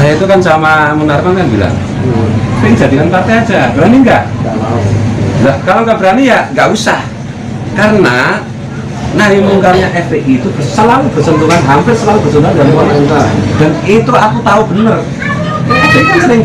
Saya itu kan sama Munarman kan bilang, pengen jadikan partai aja, berani nggak? Nah, kalau nggak berani ya nggak usah, karena nahi mungkarnya FPI itu selalu bersentuhan, hampir selalu bersentuhan dengan pemerintah, dan itu aku tahu bener. FPI kan sering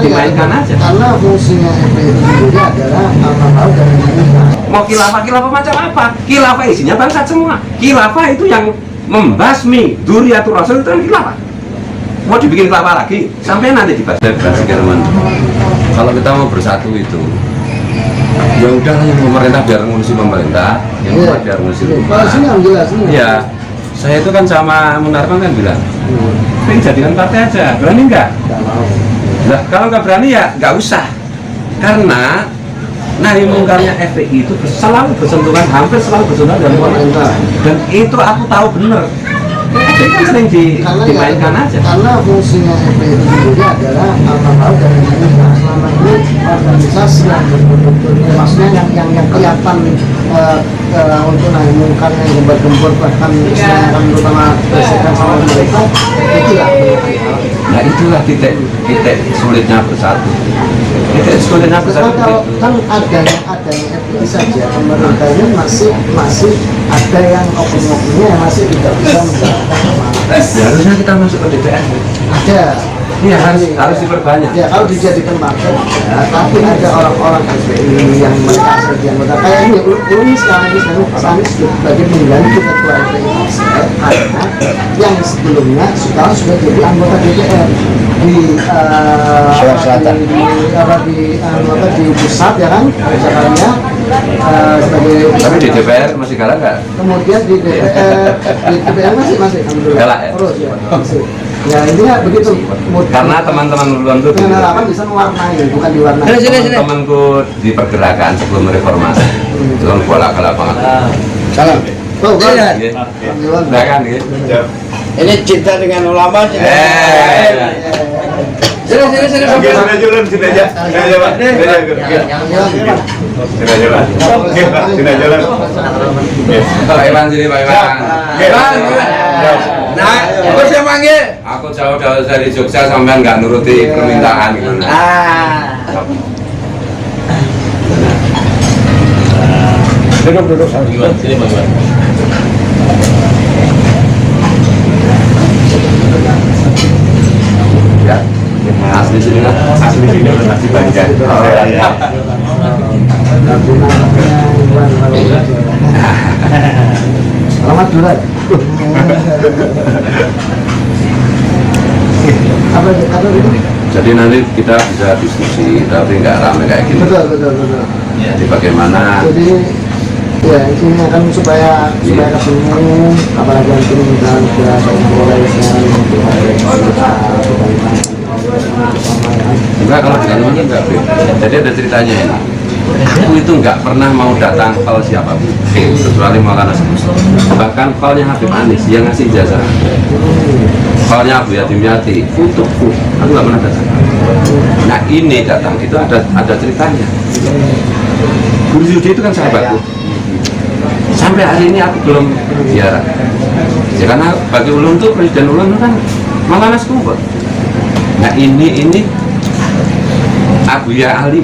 dimainkan aja. Karena fungsinya FPI itu sendiri adalah apa-apa dan pemerintah. Mau khilafah macam apa? Khilafah isinya bangsat semua. Khilafah itu yang membasmi Dzurriyyatur Rasul itu kan khilafah. Mau dibikin khilafah lagi, sampai nanti dibahas. Kalau kita mau bersatu itu, ya udah yang pemerintah biar ngurusi pemerintah, yang umat biar ngurusi umat. Ya, saya itu kan sama Munarman kan bilang, pengen jadikan partai aja, berani nggak? Nah, kalau nggak berani ya nggak usah, karena nahi mungkarnya FPI itu selalu bersentuhan, hampir selalu bersentuhan dengan pemerintah, dan itu aku tahu bener. FPI kan sering dimainkan aja. Karena fungsinya FPI itu sendiri adalah apa-apa dan pemerintah. Selama ini organisasi yang betul-betul, maksudnya yang kelihatan untuk nahi mungkar yang gembar-gembor, bahkan istilahnya terutama presiden sama pemerintah, itulah. Nah itulah titik sulitnya bersatu. Titik sulitnya bersatu. Kan adanya FPI saja, pemerintahnya masih ada yang oknum-oknumnya yang masih tidak bisa menjalankan amanah. Ya harusnya kita masuk ke DPR. Ada. Iya harus diperbanyak. Ya kalau dijadikan partai, tapi ada orang-orang FPI yang mereka sebagai anggota kayak ini sekarang ini sebagai pengganti ketua FPI karena yang sebelumnya sudah jadi anggota DPR di di pusat ya kan Jakarta sebagai. Tapi di DPR masih kalah nggak? Kemudian di DPR masih kalah ya? Terus ya masih. Ya intinya begitu. Karena teman-teman duluan tuh dengan harapan bisa mewarnai, bukan diwarnai. Temanku di pergerakan sebelum reformasi itu kan bolak-balik banget. Salam. Oh, kan? Udah kan gitu. Ini cinta dengan ulama. Sini. Sudah jalan, sudah aja. Sudah aja, Pak. Sudah jalan. Sudah jalan. Pak Iwan sini, Pak Iwan. Nah, terus yang manggil? Aku jauh-jauh dari Jogja sampai nggak nuruti permintaan gimana? Duduk sama Iwan. Sini Bang Iwan. Ya, asli sini lah. Asli sini udah nasi banjar. Selamat Durat. Apa itu? Jadi nanti kita bisa diskusi, tapi nggak ramai kayak gini. Betul. Jadi bagaimana? Jadi ya ini akan supaya ketemu, apalagi nanti misalnya sudah mulai Enggak, kalau dengan teman enggak, Beb. Jadi ada ceritanya ini. Aku itu nggak pernah mau datang call siapapun, kecuali Maulana Semesta. Bahkan callnya Habib Anis yang ngasih ijazah. Callnya Abu Yatim Yati, aku nggak pernah datang. Nah ini datang itu ada ceritanya. Guru Yudi itu kan sahabatku. Sampai hari ini aku belum ziarah. Ya karena bagi ulun tuh Presiden ulun kan Maulana Semesta. Nah ini Abu Ya Ali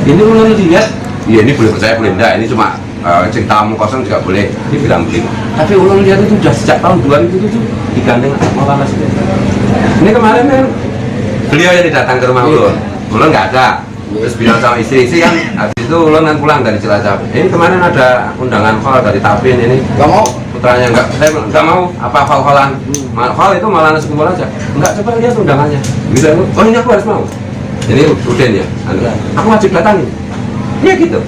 ini ulun lihat, ya ini boleh percaya boleh enggak, ini cuma cerita omong kosong juga boleh dibilang begitu. Tapi ulun lihat itu sudah sejak tahun 2007 digandeng Maulana Semesta. Ini kemarin kan beliau yang datang ke rumah ulun nggak ada. Terus bilang sama istri kan, habis itu ulun kan pulang dari Cilacap. Ini kemarin ada undangan call dari Tapin ini. Gak mau? Putranya saya nggak mau, apa call-callan. Call itu Maulana Semesta aja. Enggak, coba lihat undangannya. Gitu, oh ini aku harus mau. Ini Uden ya, aku wajib datangi. Ya gitu.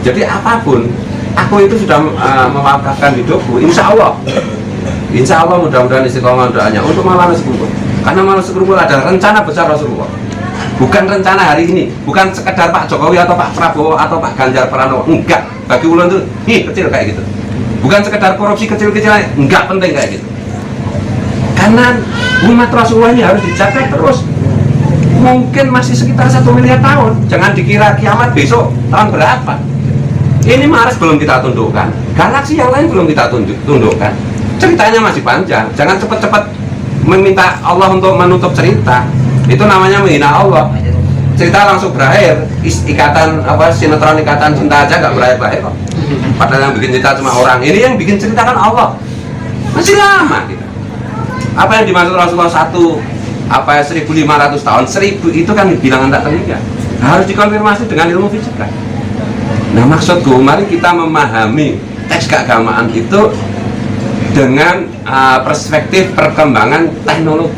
Jadi apapun, aku itu sudah mewakafkan hidupku. Insya Allah mudah-mudahan istiqomah doanya untuk Maulana Semesta. Karena Maulana Semesta adalah rencana besar Rasulullah. Bukan rencana hari ini, bukan sekedar Pak Jokowi atau Pak Prabowo atau Pak Ganjar Pranowo. Enggak, bagi ulun tuh kecil kayak gitu. Bukan sekedar korupsi kecil-kecilan, enggak penting kayak gitu. Karena umat Rasulullah ini harus dijaga terus. Mungkin masih sekitar 1 miliar tahun. Jangan dikira kiamat besok tahun berapa. Ini Mars belum kita tundukkan, galaksi yang lain belum kita tundukkan. Ceritanya masih panjang. Jangan cepat-cepat meminta Allah untuk menutup cerita, itu namanya menghina Allah. Cerita langsung berakhir, ikatan apa sinetron ikatan cinta aja nggak berakhir kok. Padahal yang bikin cerita cuma orang, ini yang bikin cerita kan Allah. Masih lama kita. Apa yang dimaksud Rasulullah 1500 tahun, 1000 itu kan bilangan tak terhingga. Harus dikonfirmasi dengan ilmu fisika. Nah maksudku, mari kita memahami teks keagamaan itu dengan perspektif perkembangan teknologi.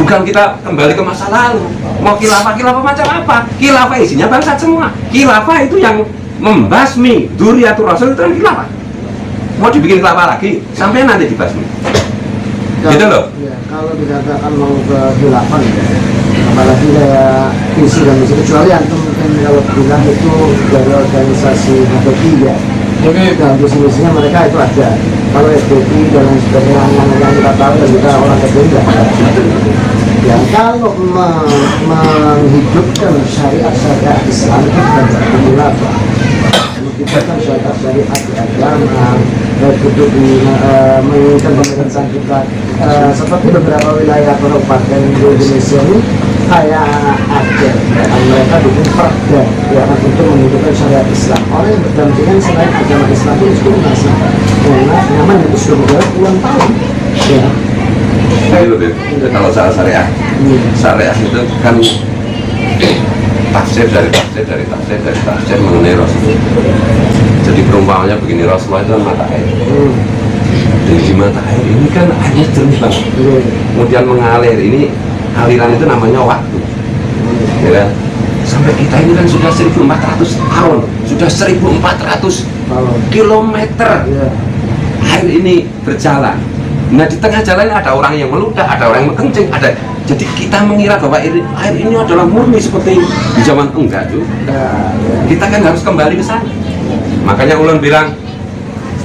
Bukan kita kembali ke masa lalu. Mau khilafah macam apa? Khilafah isinya bangsat semua. Khilafah itu yang membasmi dzurriyyatur rasul, itu kan khilafah. Mau dibikin khilafah lagi sampai nanti dibasmi. Gitu loh. Ya, kalau dikatakan mau ke khilafah, apalagi kayak visi dan misi, kecuali antum mungkin kalau bilang itu dari organisasi Nahdlatul, dan visi-misinya mereka itu ada. Kalau FDP dan lain sebagainya yang kita tahu dan kita orang berbeda. Ya kalau menghidupkan syariat Islam itu bukan berarti khilafah. Menghidupkan syariat di agama, itu menginginkan pemerintahan kita seperti beberapa wilayah kabupaten di Indonesia ini kayak Aceh, mereka bikin perda ya untuk menghidupkan syariat Islam. Orang yang berdampingan selain agama Islam itu mesti masih nyaman itu sudah berjalan puluhan tahun. Ya. Ini loh, kalau soal syariah, syariah itu kan tafsir mengenai Rasulullah. Jadi perumpamannya begini, Rasulullah itu kan mata air. Dan di mata air ini kan airnya jernih banget. Kemudian mengalir, ini aliran itu namanya waktu. Ya kan? Sampai kita ini kan sudah 1400 tahun, sudah 1400 kilometer air ini berjalan. Nah di tengah jalan ada orang yang meludah, ada orang yang mengencing, ada. Jadi kita mengira bahwa air ini adalah murni seperti di zaman enggak juga. Kita kan harus kembali ke sana. Makanya ulun bilang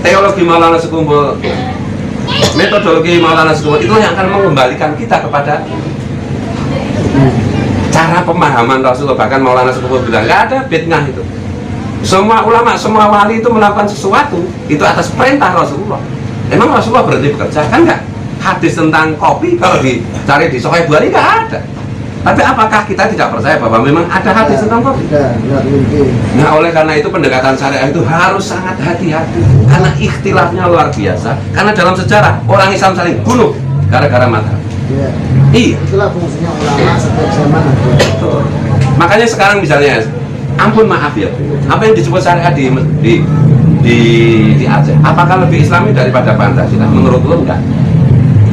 teologi Maulana Sekumbul, metodologi Maulana Sekumbul itu yang akan mengembalikan kita kepada cara pemahaman Rasulullah. Bahkan Maulana Sekumbul bilang nggak ada bid'ah itu. Semua ulama, semua wali itu melakukan sesuatu itu atas perintah Rasulullah. Emang Rasulullah berhenti bekerja? Kan enggak. Hadis tentang kopi kalau dicari di Sahih Bukhari nggak ada. Tapi apakah kita tidak percaya bahwa memang ada hadis tentang kopi? Tidak mungkin. Nah oleh karena itu pendekatan syariah itu harus sangat hati-hati. Karena ikhtilafnya luar biasa. Karena dalam sejarah orang Islam saling bunuh gara-gara mata. Ya. Iya. Itulah fungsinya ulama setiap zaman ada. Betul. Makanya sekarang misalnya, ampun maaf ya, apa yang disebut syariah di Aceh, apakah lebih Islami daripada Pancasila? Menurut lo enggak.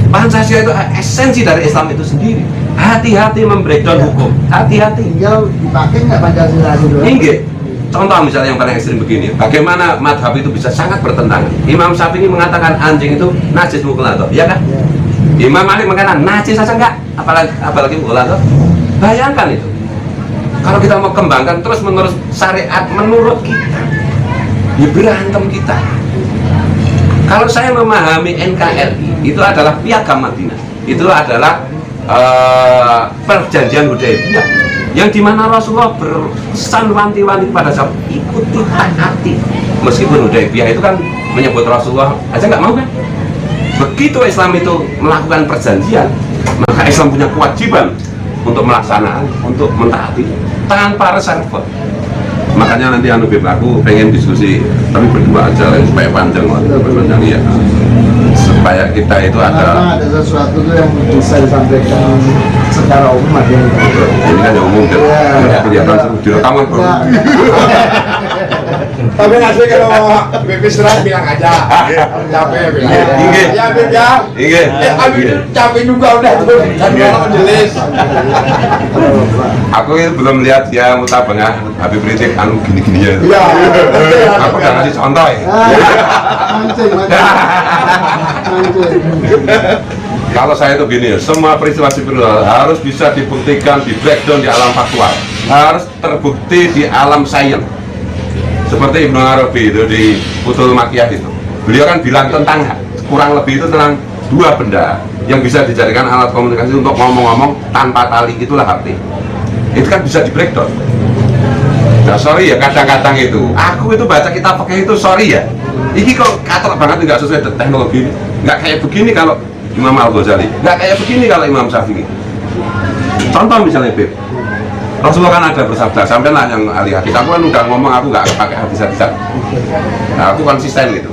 Pancasila itu esensi dari Islam itu sendiri. Hati-hati membreakdown hukum. Hati-hati. Tinggal dipakai nggak Pancasila itu? Inggih. Contoh misalnya yang paling ekstrim begini, bagaimana madhab itu bisa sangat bertentangan. Imam Syafi'i mengatakan anjing itu najis mukhladah, ya kan? Imam Malik mengatakan najis saja enggak, apalagi mukhladah. Bayangkan itu. Kalau kita mau kembangkan terus-menerus syariat menurut kita, ya berantem kita. Kalau saya memahami NKRI itu adalah piagam Madinah, itu adalah perjanjian Hudaybiyah yang dimana Rasulullah berpesan wanti-wanti pada sahabat ikuti taati. Meskipun Hudaybiyah itu kan menyebut Rasulullah aja nggak mau kan. Begitu Islam itu melakukan perjanjian, maka Islam punya kewajiban untuk melaksanakan, untuk mentaati tanpa reserve. Makanya nanti anu aku pengen diskusi tapi berdua aja supaya panjang ya, supaya kita itu ada sesuatu tuh yang bisa disampaikan secara umum aja. Ini kan yang umum kan, kelihatan seru direkam kan. Tapi nanti kalau BP Serat bilang aja, capek bilang. Inggih. Ya Bib ya. Inggih. Habis capek juga udah tuh. Kan malah menjelis. Aku itu belum lihat dia mutabengah Habib Rizik anu gini-gini ya. Iya. Aku udah ngasih contoh ya. Mancing. Kalau saya itu gini ya, semua peristiwa sipil harus bisa dibuktikan di breakdown di alam faktual, harus terbukti di alam sains. Seperti Ibnu Arabi itu di Futhul Makiyah itu, beliau kan bilang tentang kurang lebih itu tentang dua benda yang bisa dijadikan alat komunikasi untuk ngomong-ngomong tanpa tali, itulah hati. Itu kan bisa di breakdown. Nah sorry ya kadang-kadang itu, aku itu baca kitab pakai itu sorry ya. Ini kok katok banget nggak sesuai dengan teknologi, nggak kayak begini kalau Imam Al-Ghazali. Nggak kayak begini kalau Imam Syafi'i. Contoh misalnya Beb, Rasulullah kan ada bersabda, sampai lah yang ahli hadis. Aku kan udah ngomong, aku nggak pakai hadis-hadisan. Nah, aku konsisten gitu.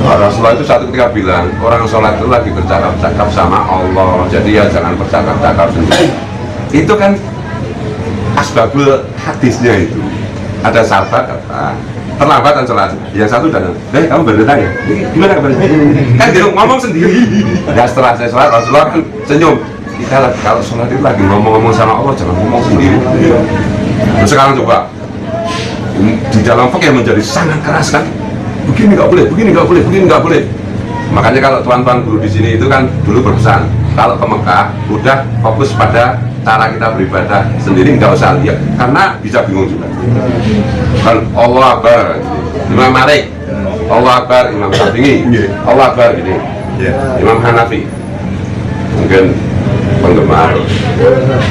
Rasulullah itu satu ketika bilang, orang sholat itu lagi bercakap-cakap sama Allah, jadi ya jangan bercakap-cakap sendiri. Itu kan asbabul hadisnya itu. Ada sahabat kata, terlambat dan sholat. Yang satu datang, kamu baru datang ya? Gimana kabarnya? Kan dia ngomong sendiri. Ya setelah saya sholat, Rasulullah kan senyum. Kita kalau sholat itu lagi ngomong-ngomong sama Allah, jangan ngomong sendiri. Terus sekarang coba, di dalam fikih menjadi sangat keras kan? Begini nggak boleh, begini nggak boleh, begini nggak boleh. Makanya kalau tuan-tuan guru di sini itu kan dulu berpesan, kalau ke Mekah udah fokus pada cara kita beribadah sendiri, nggak usah lihat, karena bisa bingung juga. Kan Allah Akbar, Imam Malik, Allah Akbar, Imam Syafi'i, Allah Akbar gini, Imam Hanafi, mungkin penggemar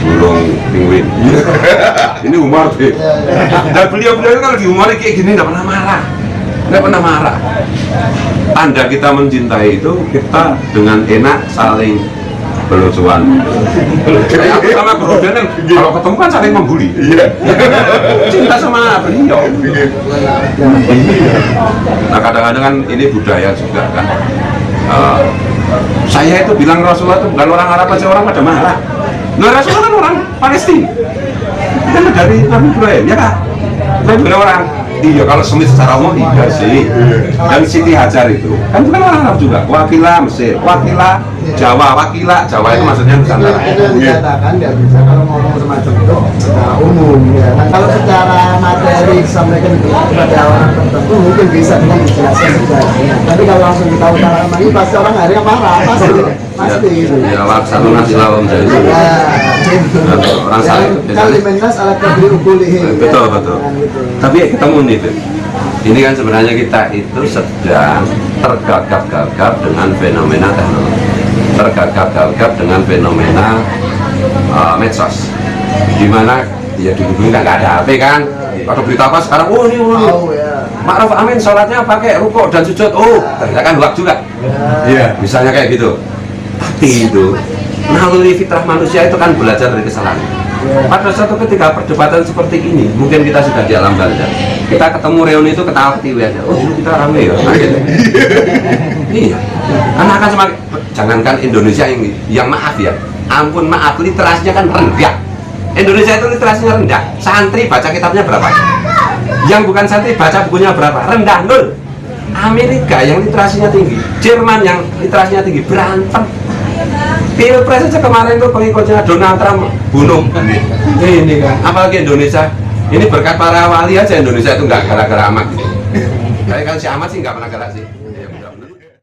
burung penguin. Ini humor deh. Dan beliau-beliau kan lagi humor kayak gini nggak pernah marah. Nggak pernah marah. Tanda kita mencintai itu kita dengan enak saling belusuan. Kayak aku sama Bro Dan kalau ketemu kan saling membuli. Cinta sama beliau. Nah kadang-kadang kan ini budaya juga kan. Saya itu bilang Rasulullah itu bukan orang Arab aja, orang pada marah. Nah Rasulullah kan orang Palestina. Kan dari Nabi Ibrahim ya kak. Saya bilang orang, iya kalau semit secara umum iya sih. Dan Siti Hajar itu kan bukan orang Arab juga, wakilah Mesir, wakilah Jawa, wakilah Jawa itu maksudnya Nusantara. Itu dikatakan nggak bisa kalau ngomong semacam itu secara umum ya. Nah, kalau secara materi disampaikan kepada orang tertentu mungkin bisa dengan dijelaskan sejarahnya. Tapi kalau langsung kita utarakan lagi pasti orang akhirnya marah, pasti gitu. Ya laksana nasi lawan jadi itu. Orang saling Kalimenas ala kadri ukulihi. Betul betul. Tapi ketemu nih Beb. Ini kan sebenarnya kita itu sedang tergagap-gagap dengan fenomena teknologi, tergagap-gagap dengan fenomena medsos, dimana ya dulu nggak ada HP kan, ada berita apa sekarang, oh ini Ma'ruf Amin sholatnya pakai rukuk dan sujud, oh ternyata kan hoax juga, iya misalnya kayak gitu. Tapi itu naluri fitrah manusia itu kan belajar dari kesalahan. Pada suatu ketika perdebatan seperti ini, mungkin kita sudah di alam banda. Kita ketemu reuni itu ketawa ketiwi aja. Oh dulu kita rame ya. Nah, gitu. Iya. Karena akan semakin, jangankan Indonesia yang maaf ya, ampun maaf literasinya kan rendah. Indonesia itu literasinya rendah. Santri baca kitabnya berapa? Yang bukan santri baca bukunya berapa? Rendah nol. Amerika yang literasinya tinggi, Jerman yang literasinya tinggi berantem. Pilpres aja kemarin tuh pengikutnya Donald Trump bunuh. Ini kan, apalagi Indonesia. Ini berkat para wali aja Indonesia itu nggak gara-gara amat gitu. Kayak kan si Ahmad sih nggak pernah gerak sih.